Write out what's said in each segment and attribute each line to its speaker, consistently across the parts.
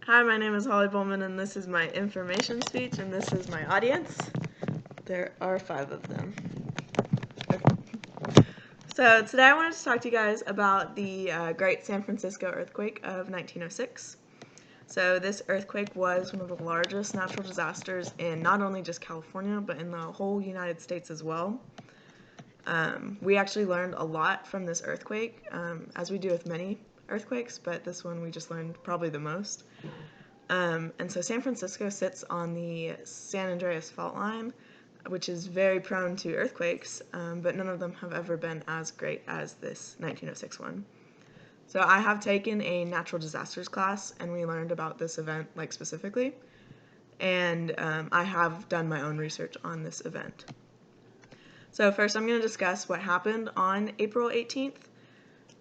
Speaker 1: Hi, my name is Holly Bollmann, and this is my information speech, and this is my audience. There are 5 of them. Okay. So today I wanted to talk to you guys about the Great San Francisco Earthquake of 1906. So this earthquake was one of the largest natural disasters in not only just California, but in the whole United States as well. We actually learned a lot from this earthquake, as we do with many earthquakes, but this one we just learned probably the most. And so San Francisco sits on the San Andreas fault line, which is very prone to earthquakes, but none of them have ever been as great as this 1906 one. So I have taken a natural disasters class, and we learned about this event specifically, and I have done my own research on this event. So first I'm going to discuss what happened on April 18th,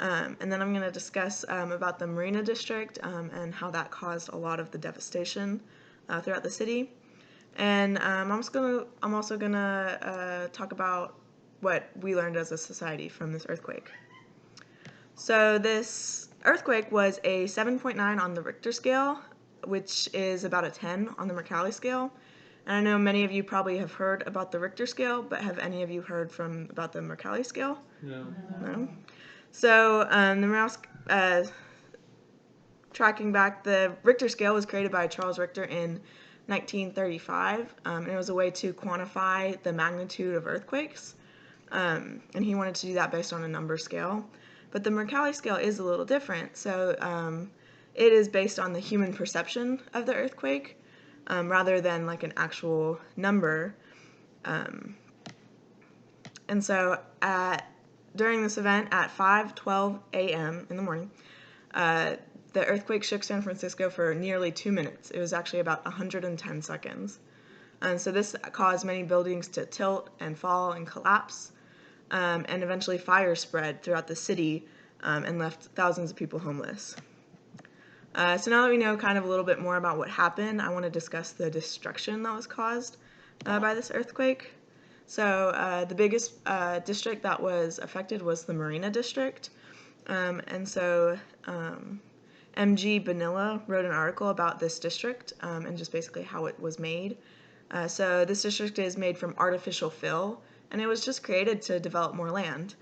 Speaker 1: and then I'm going to discuss about the Marina District and how that caused a lot of the devastation throughout the city. And I'm also going to talk about what we learned as a society from this earthquake. So this earthquake was a 7.9 on the Richter scale, which is about a 10 on the Mercalli scale. And I know many of you probably have heard about the Richter scale, but have any of you heard about the Mercalli scale? No? So tracking back, the Richter scale was created by Charles Richter in 1935, and it was a way to quantify the magnitude of earthquakes, and he wanted to do that based on a number scale. But the Mercalli scale is a little different, so it is based on the human perception of the earthquake rather than like an actual number. And so during this event at 5:12 a.m. in the morning, the earthquake shook San Francisco for nearly 2 minutes. It was actually about 110 seconds. And so this caused many buildings to tilt and fall and collapse. And eventually fire spread throughout the city and left thousands of people homeless. So now that we know kind of a little bit more about what happened, I want to discuss the destruction that was caused by this earthquake. So the biggest district that was affected was the Marina District. And so M.G. Bonilla wrote an article about this district and just basically how it was made. So this district is made from artificial fill, and it was just created to develop more land.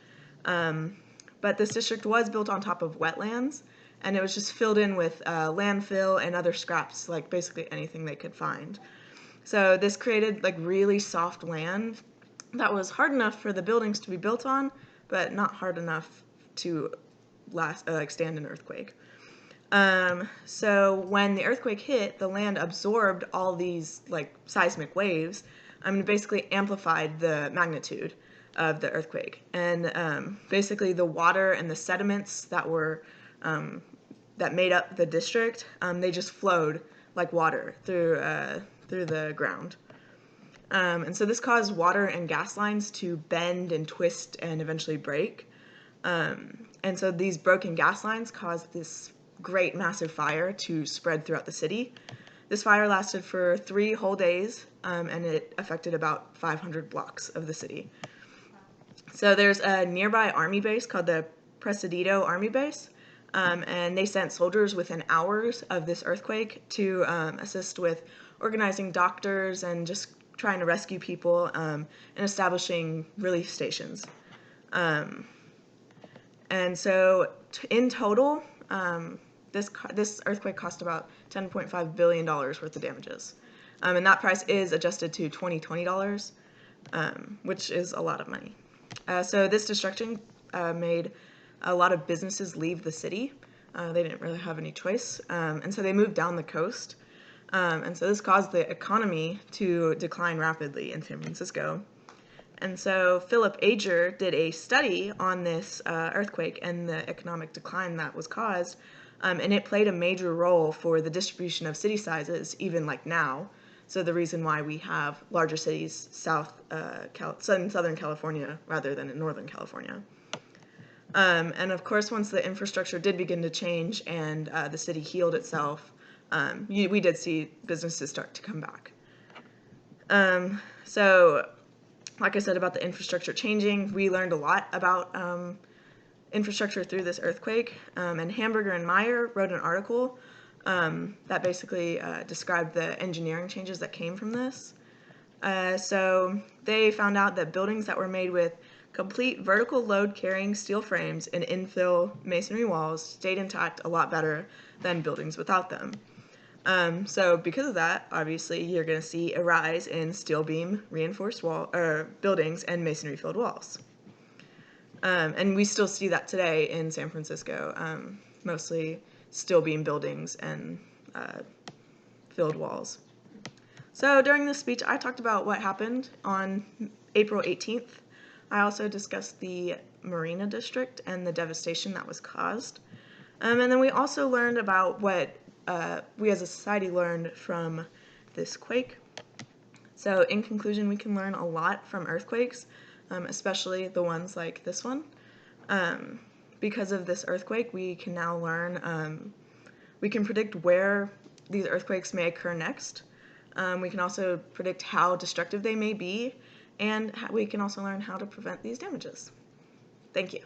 Speaker 1: But this district was built on top of wetlands, and it was just filled in with landfill and other scraps, like basically anything they could find. So this created really soft land that was hard enough for the buildings to be built on, but not hard enough to stand an earthquake. So when the earthquake hit, the land absorbed all these seismic waves, and basically amplified the magnitude of the earthquake. And basically the water and the sediments that were that made up the district, they just flowed like water through the ground. And so this caused water and gas lines to bend and twist and eventually break. And so these broken gas lines caused this great massive fire to spread throughout the city. This fire lasted for 3 whole days, and it affected about 500 blocks of the city. So there's a nearby army base called the Presidio Army Base, and they sent soldiers within hours of this earthquake to assist with organizing doctors and just trying to rescue people and establishing relief stations. And so in total, this earthquake cost about $10.5 billion worth of damages. And that price is adjusted to 2020 dollars, which is a lot of money. So this destruction made a lot of businesses leave the city. They didn't really have any choice. And so they moved down the coast. And so this caused the economy to decline rapidly in San Francisco. And so Philip Ager did a study on this earthquake and the economic decline that was caused, and it played a major role for the distribution of city sizes, even now. So the reason why we have larger cities in Southern California rather than in Northern California. And of course, once the infrastructure did begin to change and the city healed itself, we did see businesses start to come back. So like I said about the infrastructure changing, we learned a lot about infrastructure through this earthquake. And Hamburger and Meyer wrote an article that basically described the engineering changes that came from this. So they found out that buildings that were made with complete vertical load carrying steel frames and infill masonry walls stayed intact a lot better than buildings without them. So because of that, obviously, you're going to see a rise in steel beam reinforced buildings and masonry filled walls. And we still see that today in San Francisco, mostly steel beam buildings and filled walls. So during this speech, I talked about what happened on April 18th. I also discussed the Marina District and the devastation that was caused. And then we also learned about what we as a society learned from this quake. So in conclusion, we can learn a lot from earthquakes, especially the ones like this one. Because of this earthquake, we can now learn, we can predict where these earthquakes may occur next. We can also predict how destructive they may be, and we can also learn how to prevent these damages. Thank you.